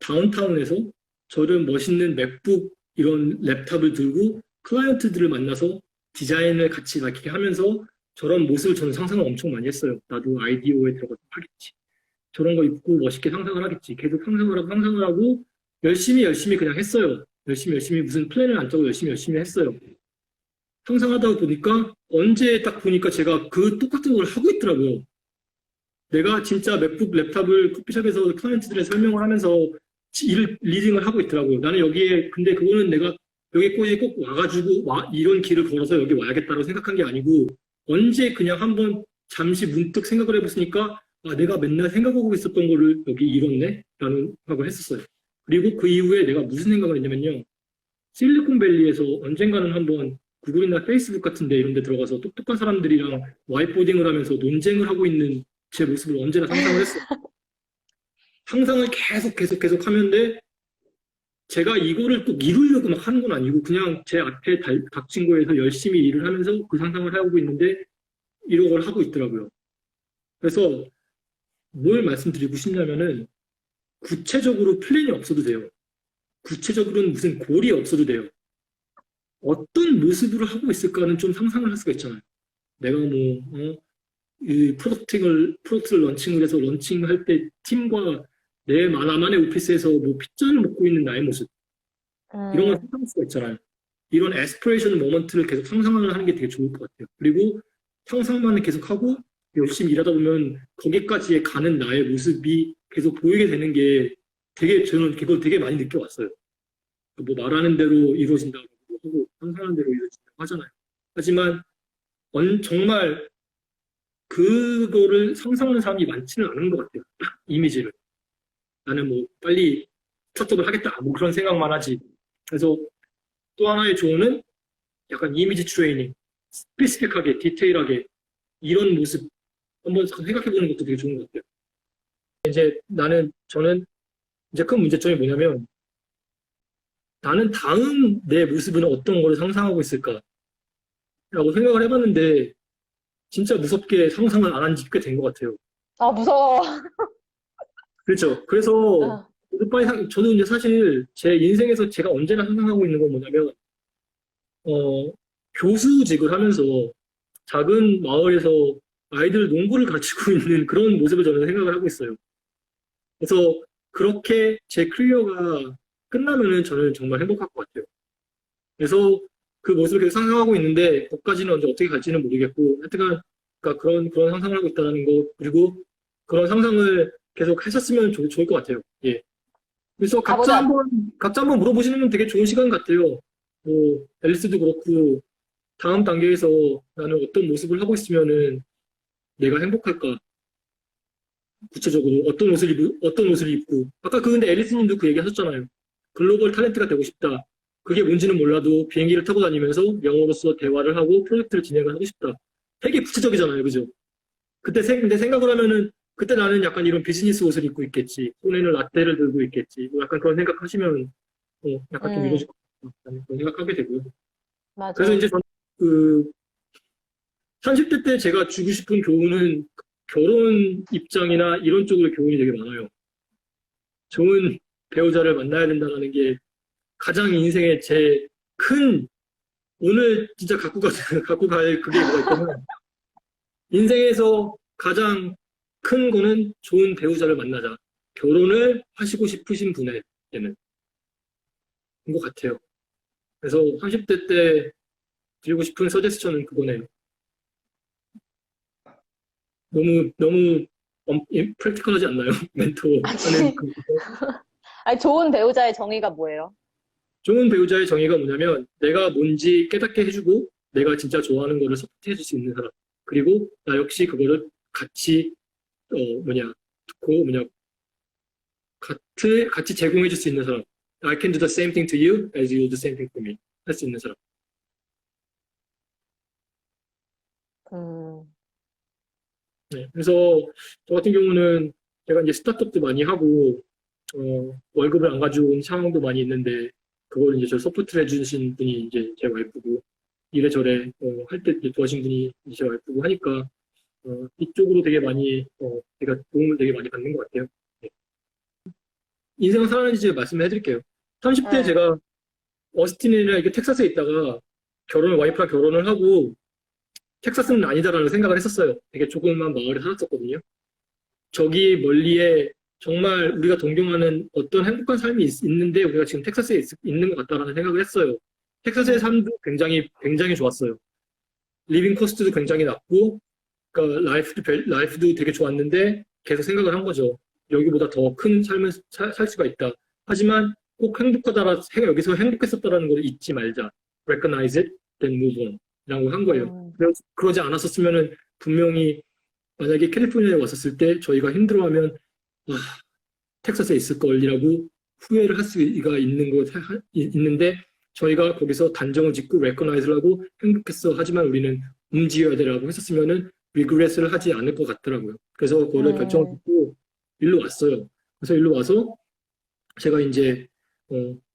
다운타운에서 저런 멋있는 맥북 이런 랩탑을 들고 클라이언트들을 만나서 디자인을 같이 이렇게 하면서 저런 모습을 저는 상상을 엄청 많이 했어요. 나도 아이디어에 들어가서 하겠지. 저런 거 입고 멋있게 상상을 하겠지. 계속 상상을 하고 열심히 그냥 했어요. 열심히 무슨 플랜을 안 짜고 열심히 했어요. 상상하다 보니까 언제 딱 보니까 제가 그 똑같은 걸 하고 있더라고요. 내가 진짜 맥북 랩탑을 커피숍에서 클라이언트들에 설명을 하면서 리딩을 하고 있더라고요. 나는 근데 그거는 내가 여기까지 꼭 와가지고 이런 길을 걸어서 여기 와야겠다고 생각한 게 아니고 언제 그냥 한번 잠시 문득 생각을 해봤으니까 내가 맨날 생각하고 있었던 거를 여기 이뤘네? 라는 생각을 했었어요. 그리고 그 이후에 내가 무슨 생각을 했냐면요. 실리콘밸리에서 언젠가는 한번 구글이나 페이스북 같은 데 이런 데 들어가서 똑똑한 사람들이랑 와이트보딩을 하면서 논쟁을 하고 있는 제 모습을 언제나 상상을 했어요. 상상을 계속 하는데 제가 이거를 또 이루려고 막 하는 건 아니고 그냥 제 앞에 닥친 거에서 열심히 일을 하면서 그 상상을 하고 있는데 이런 걸 하고 있더라고요. 그래서 뭘 말씀드리고 싶냐면은 구체적으로 플랜이 없어도 돼요. 구체적으로는 무슨 골이 없어도 돼요. 어떤 모습으로 하고 있을까는 좀 상상을 할 수가 있잖아요. 내가 이 프로덕트를 런칭을 해서 런칭할 때 팀과 내 나만의 오피스에서 뭐 피자를 먹고 있는 나의 모습 이런 걸 음, 상상할 수가 있잖아요. 이런 에스피레이션 모먼트를 계속 상상을 하는 게 되게 좋을 것 같아요. 그리고 상상만을 계속하고 열심히 일하다 보면 거기까지 가는 나의 모습이 계속 보이게 되는 게 되게 저는 그걸 되게 많이 느껴왔어요. 뭐 말하는 대로 이루어진다고 하고 상상하는 대로 이루어진다고 하잖아요. 하지만 정말 그거를 상상하는 사람이 많지는 않은 것 같아요. 이미지를. 나는 뭐 빨리 스타트업을 하겠다. 뭐 그런 생각만 하지. 그래서 또 하나의 조언은 약간 이미지 트레이닝. 스페시픽하게, 디테일하게 이런 모습 한번 생각해 보는 것도 되게 좋은 것 같아요. 저는 이제 큰 문제점이 뭐냐면 나는 다음 내 모습은 어떤 거를 상상하고 있을까라고 생각을 해봤는데 진짜 무섭게 상상을 안 한 지 꽤 된 것 같아요. 아, 무서워. 그렇죠. 그래서 아, 저도 이제 사실 제 인생에서 제가 언제나 상상하고 있는 건 뭐냐면 어, 교수직을 하면서 작은 마을에서 아이들 농구를 가르치고 있는 그런 모습을 저는 생각을 하고 있어요. 그래서 그렇게 제 커리어가 끝나면은 저는 정말 행복할 것 같아요. 그래서 그 모습을 계속 상상하고 있는데 거기까지는 언제 어떻게 갈지는 모르겠고 하여튼간 그러니까 그런 상상을 하고 있다는 거 그리고 그런 상상을 계속 하셨으면 좋을 것 같아요. 예. 그래서 가보자. 각자 한번 물어보시는 건 되게 좋은 시간 같아요. 뭐 앨리스도 그렇고 다음 단계에서 나는 어떤 모습을 하고 있으면은 내가 행복할까? 구체적으로 어떤 옷을 입고 아까 근데 앨리스님도 그 얘기 하셨잖아요. 글로벌 탤런트가 되고 싶다. 그게 뭔지는 몰라도 비행기를 타고 다니면서 영어로서 대화를 하고 프로젝트를 진행을 하고 싶다. 되게 구체적이잖아요, 그죠? 근데 생각을 하면은 그때 나는 약간 이런 비즈니스 옷을 입고 있겠지. 손에는 라떼를 들고 있겠지. 뭐 약간 그런 생각하시면 약간 좀 음, 이루어질 것 같다는 그런 생각하게 되고요. 그래서 맞아. 이제 저는 그 30대 때 제가 주고 싶은 교훈은 결혼 입장이나 이런 쪽으로 교훈이 되게 많아요. 좋은 배우자를 만나야 된다는 게 가장 인생의 제 큰, 오늘 진짜 갖고 갈 그게 뭐가 있다면, 인생에서 가장 큰 거는 좋은 배우자를 만나자. 결혼을 하시고 싶으신 분에게는. 것 같아요. 그래서 30대 때 드리고 싶은 서제스처는 그거네요. 너무, 프랙티컬하지 않나요? 멘토 하는 아니, 그 아니, 좋은 배우자의 정의가 뭐예요? 좋은 배우자의 정의가 뭐냐면 내가 뭔지 깨닫게 해주고 내가 진짜 좋아하는 거를 서포트해줄 수 있는 사람. 그리고 나 역시 그거를 같이 듣고 같이 제공해줄 수 있는 사람. I can do the same thing to you as you do the same thing to me. 할 수 있는 사람. 음, 네. 그래서 저 같은 경우는 제가 이제 스타트업도 많이 하고 월급을 안 가져온 상황도 많이 있는데 그걸 이제 저 서포트를 해주신 분이 이제 제 와이프고 이래저래 할 때 도와신 분이 이제 제 와이프고 하니까 이쪽으로 되게 많이 제가 도움을 되게 많이 받는 것 같아요. 네. 인생을 살아가는지 제가 말씀해 드릴게요. 30대 음, 제가 어스틴이나 이게 텍사스에 있다가 와이프랑 결혼을 하고 텍사스는 아니다라는 생각을 했었어요. 되게 조그만 마을에 살았었거든요. 저기 멀리에 정말 우리가 동경하는 어떤 행복한 삶이 있는데 우리가 지금 텍사스에 있는 것 같다라는 생각을 했어요. 텍사스의 음, 삶도 굉장히 좋았어요. 리빙 코스트도 굉장히 낮고, 그러니까 라이프도 되게 좋았는데 계속 생각을 한 거죠. 여기보다 더 큰 삶을 살 수가 있다. 하지만 꼭 여기서 행복했었다라는 걸 잊지 말자. Recognize it, then move on. 라고 한 거예요. 음, 그러지 않았었으면은 분명히 만약에 캘리포니아에 왔었을 때 저희가 힘들어하면 아, 텍사스에 있을 걸이라고 후회를 할 수가 있는데 저희가 거기서 단정을 짓고 레커나이즈를 하고 행복했어 하지만 우리는 움직여야 되라고 했었으면은 리그레스를 하지 않을 것 같더라고요. 그래서 그거를 결정을 음, 짓고 일로 왔어요. 그래서 일로 와서 제가 이제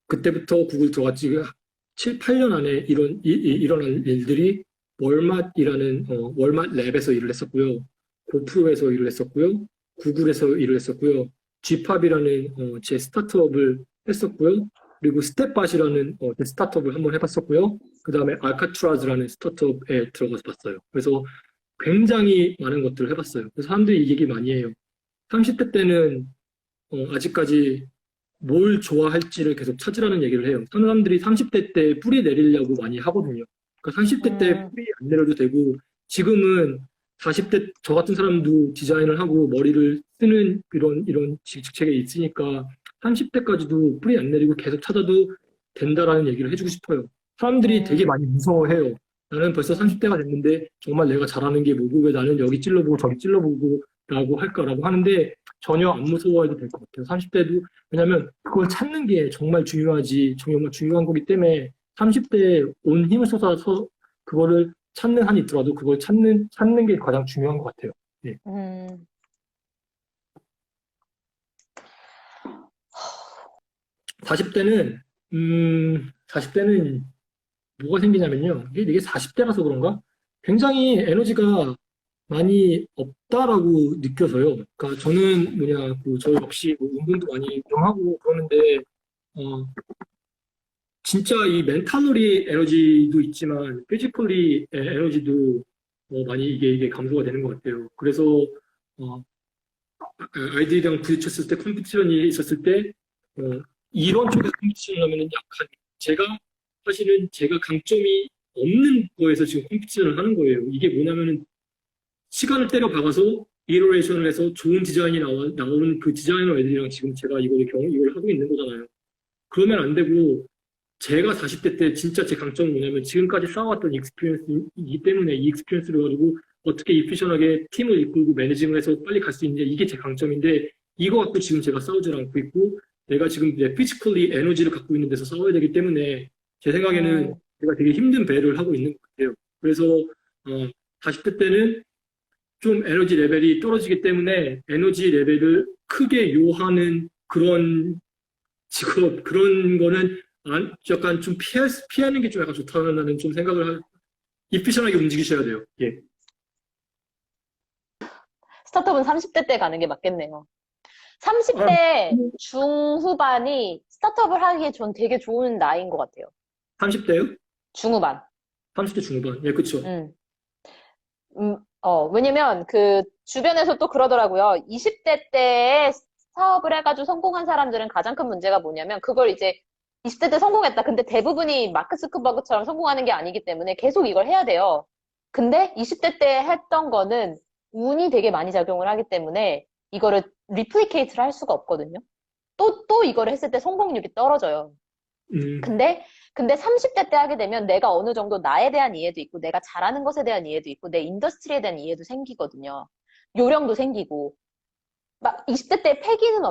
그때부터 구글 들어갔지 7, 8년 안에 일어난 일들이 월맛 랩에서 일을 했었고요. 고프로에서 일을 했었고요. 구글에서 일을 했었고요. G팝이라는 제 스타트업을 했었고요. 그리고 스텝밭이라는 제 스타트업을 한번 해봤었고요. 그 다음에 알카트라즈라는 스타트업에 들어가서 봤어요. 그래서 굉장히 많은 것들을 해봤어요. 그래서 사람들이 이 얘기 많이 해요. 30대 때는 아직까지 뭘 좋아할지를 계속 찾으라는 얘기를 해요. 사람들이 30대 때 뿌리 내리려고 많이 하거든요. 그러니까 30대 때 뿌리 안 내려도 되고, 지금은 40대 저 같은 사람도 디자인을 하고 머리를 쓰는 이런 직책에 있으니까 30대까지도 뿌리 안 내리고 계속 찾아도 된다라는 얘기를 해주고 싶어요. 사람들이 되게 음, 많이 무서워해요. 나는 벌써 30대가 됐는데 정말 내가 잘하는 게 뭐고 왜 나는 여기 찔러보고 저기 찔러보고 라고 할까라고 하는데 전혀 안 무서워해도 될 것 같아요. 30대도 왜냐면 그걸 찾는 게 정말 중요하지 정말 중요한 거기 때문에 30대에 온 힘을 쏟아서 그거를 찾는 한이 있더라도 그걸 찾는 게 가장 중요한 것 같아요. 예. 음, 40대는 뭐가 생기냐면요. 이게 40대라서 그런가? 굉장히 에너지가 많이 없다라고 느껴서요. 그러니까 저는 저 역시 뭐 운동도 많이 하고 그러는데, 어, 진짜 이 멘탈리 에너지도 있지만, 피지컬리 에너지도 많이 이게 감소가 되는 것 같아요. 그래서, 어, 아이들이랑 부딪혔을 때, 컴피티션이 있었을 때, 어, 이런 쪽에서 컴피티션을 하면 약한, 사실은 제가 강점이 없는 거에서 지금 컴피티션을 하는 거예요. 이게 뭐냐면은, 시간을 때려 박아서 이터레이션을 해서 좋은 디자인이 나오는 그 디자이너 애들이랑 지금 제가 이걸 하고 있는 거잖아요. 그러면 안 되고, 제가 40대 때 진짜 제 강점은 뭐냐면 지금까지 쌓아왔던 익스피리언스이기 때문에 이 익스피리언스를 가지고 어떻게 이피션하게 팀을 이끌고 매니징을 해서 빨리 갈 수 있는지 이게 제 강점인데 이거 갖고 지금 제가 싸우질 않고 있고 내가 지금 내 피지컬리 에너지를 갖고 있는 데서 싸워야 되기 때문에 제 생각에는 음, 제가 되게 힘든 배를 하고 있는 것 같아요. 그래서 40대 때는 좀 에너지 레벨이 떨어지기 때문에 에너지 레벨을 크게 요하는 그런 직업 그런 거는 약간 좀 피하는 게 좀 약간 좋다는 좀 이피션하게 움직이셔야 돼요. 예. 스타트업은 30대 때 가는 게 맞겠네요. 아, 30대 중후반이 스타트업을 하기에 전 되게 좋은 나이인 것 같아요. 30대요? 중후반. 30대 중후반. 예, 그쵸. 음. 왜냐면 그 주변에서 또 그러더라고요. 20대 때에 사업을 해가지고 성공한 사람들은 가장 큰 문제가 뭐냐면 그걸 이제 20대 때 성공했다. 근데 대부분이 마크 스크버그처럼 성공하는 게 아니기 때문에 계속 이걸 해야 돼요. 근데 20대 때 했던 거는 운이 되게 많이 작용을 하기 때문에 이거를 리플리케이트를 할 수가 없거든요. 또 이거를 했을 때 성공률이 떨어져요. 음, 근데 30대 때 하게 되면 내가 어느 정도 나에 대한 이해도 있고, 내가 잘하는 것에 대한 이해도 있고, 내 인더스트리에 대한 이해도 생기거든요. 요령도 생기고. 막 20대 때 패기는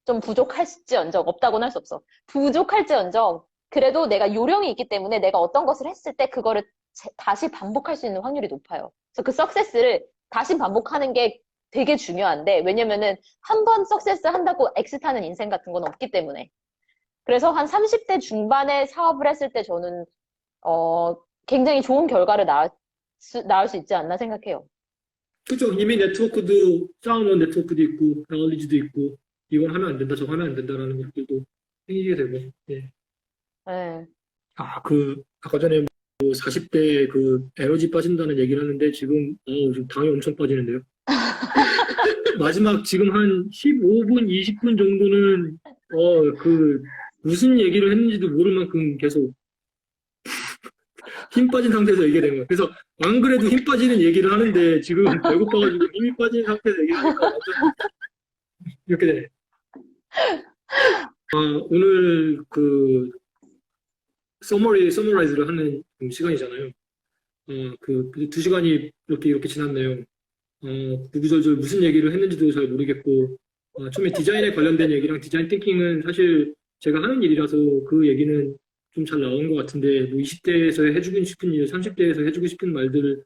좀 부족할지언정, 없다고는 할 수 없어. 부족할지언정, 그래도 내가 요령이 있기 때문에 내가 어떤 것을 했을 때 그거를 다시 반복할 수 있는 확률이 높아요. 그래서 그 석세스를 다시 반복하는 게 되게 중요한데, 왜냐면은 한 번 석세스 한다고 엑스타는 인생 같은 건 없기 때문에. 그래서 한 30대 중반에 사업을 했을 때 저는 어, 굉장히 좋은 결과를 낳을 수 있지 않나 생각해요. 그죠. 이미 네트워크도 쌓아놓은 네트워크도 있고, 나얼리지도 있고, 이건 하면 안 된다, 저거 하면 안 된다라는 것들도 생기게 되고, 예. 네. 아까 전에 뭐 40대 그 에너지 빠진다는 얘기를 하는데 지금 당이 엄청 빠지는데요. 마지막 지금 한 15분, 20분 정도는 무슨 얘기를 했는지도 모를 만큼 계속 힘 빠진 상태에서 얘기가 된 거예요. 그래서 안 그래도 힘 빠지는 얘기를 하는데 지금 배고파가지고 힘이 빠진 상태에서 얘기하니까 완전 이렇게 되네. 오늘 서머라이즈를 하는 시간이잖아요. 그 2시간이 이렇게 지났네요. 구구절절 무슨 얘기를 했는지도 잘 모르겠고, 처음에 디자인에 관련된 얘기랑 디자인 띵킹은 사실 제가 하는 일이라서 그 얘기는 좀 잘 나온 것 같은데, 뭐 20대에서 해주고 싶은 일, 30대에서 해주고 싶은 말들을,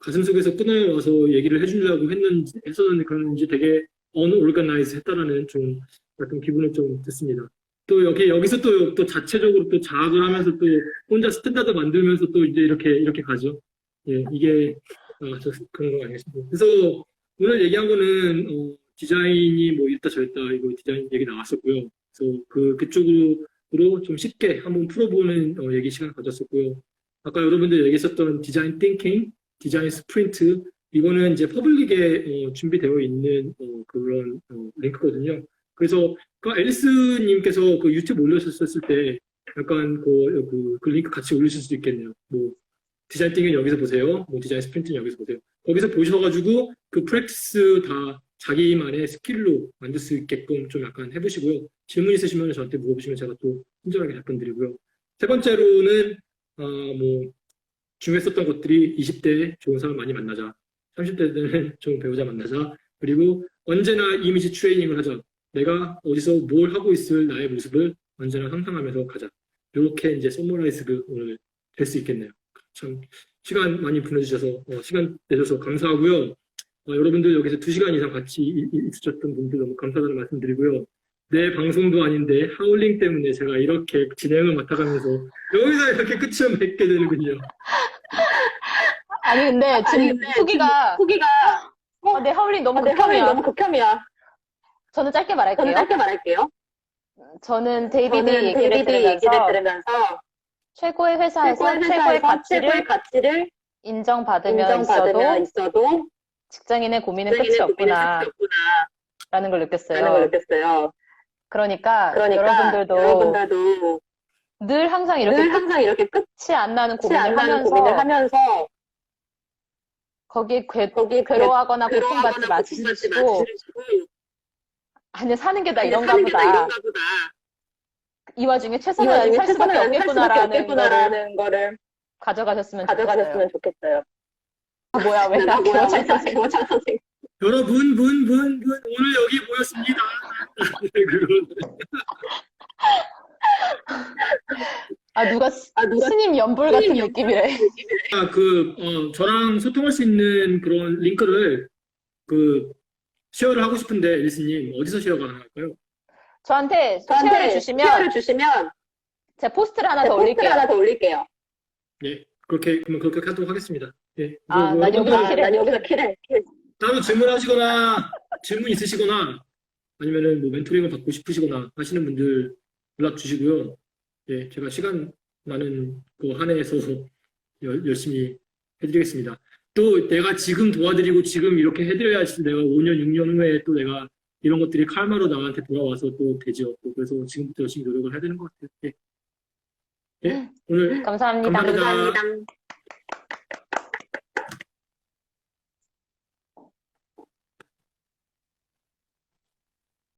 가슴속에서 끊어와서 얘기를 해주려고 했었는데, 그런지 되게 어norganize 했다라는 좀, 약간 기분을 좀 듣습니다. 또 여기서 또 자체적으로 또 자학을 하면서 또 혼자 스탠다드 만들면서 또 이제 이렇게 가죠. 예, 이게 그런 거 아니겠습니까? 그래서 오늘 얘기한 거는 디자인이 뭐 이랬다 저랬다 이거 디자인 얘기 나왔었고요. 그래서 그쪽으로 좀 쉽게 한번 풀어보는 얘기 시간 가졌었고요. 아까 여러분들 얘기했었던 디자인 띵킹, 디자인 스프린트 이거는 이제 퍼블릭에 준비되어 있는 그런 링크거든요. 그래서 그 앨리스님께서 그 유튜브 올려주셨을 때 약간 그 링크 같이 올리실 수도 있겠네요. 뭐 디자인 띵은 여기서 보세요. 뭐 디자인 스프린트는 여기서 보세요. 거기서 보셔가지고 그 프랙티스 다 자기만의 스킬로 만들 수 있게끔 좀 약간 해보시고요. 질문 있으시면 저한테 물어보시면 제가 또 친절하게 답변 드리고요. 세 번째로는 뭐 중요했었던 것들이 20대 좋은 사람 많이 만나자. 30대들은 좋은 배우자 만나자. 그리고 언제나 이미지 트레이닝을 하자. 내가 어디서 뭘 하고 있을 나의 모습을 언제나 상상하면서 가자. 이렇게 이제 서머라이즈가 오늘 될 수 있겠네요. 참 시간 많이 보내주셔서 시간 내줘서 감사하고요. 여러분들 여기서 2시간 이상 같이 있으셨던 분들 너무 감사하다는 말씀드리고요. 내 방송도 아닌데 하울링 때문에 제가 이렇게 진행을 맡아가면서 여기서 이렇게 끝을 맺게 되는군요. 아니, 근데 지금 후기가, 내 하울링 너무 극혐이야. 저는 짧게 말할게요. 저는 데이비드 얘기를 들으면서 최고의 회사에서 최고의 가치를 인정받으며 있어도 직장인의 고민은 끝이 없구나 라는 걸 느꼈어요. 그러니까 여러분들도 늘 항상 이렇게 끝이 안 나는 고민을 하면서 거기에 괴로워하거나 고통받지 마시고 아니 사는 게 다 이런가 보다. 이 와중에 최선을 살 수밖에 없겠구나라는 거를 가져가셨으면 좋겠어요. 뭐야, 왜 나 교장 선생님. 여러분, 오늘 여기 모였습니다. 누가 스님 연불 같은 느낌이래. 저랑 소통할 수 있는 그런 링크를 쉐어를 하고 싶은데, 앨리스님, 어디서 쉐어가 가능할까요? 저한테 쉐어를 주시면 제가 포스트를 하나 더 올릴게요. 예, 그렇게 하도록 하겠습니다. 예. 난 여기서 킬해. 따로 질문하시거나, 질문 있으시거나, 아니면은 뭐 멘토링을 받고 싶으시거나 하시는 분들 연락 주시고요. 예, 제가 시간 나는 거 한해서 열심히 해드리겠습니다. 또 내가 지금 도와드리고 지금 이렇게 해드려야지 내가 5년, 6년 후에 또 내가 이런 것들이 칼마로 나한테 돌아와서 또 되죠. 그래서 지금부터 열심히 노력을 해야 되는 것 같아요. 예. 예, 오늘 감사합니다. 감사합니다.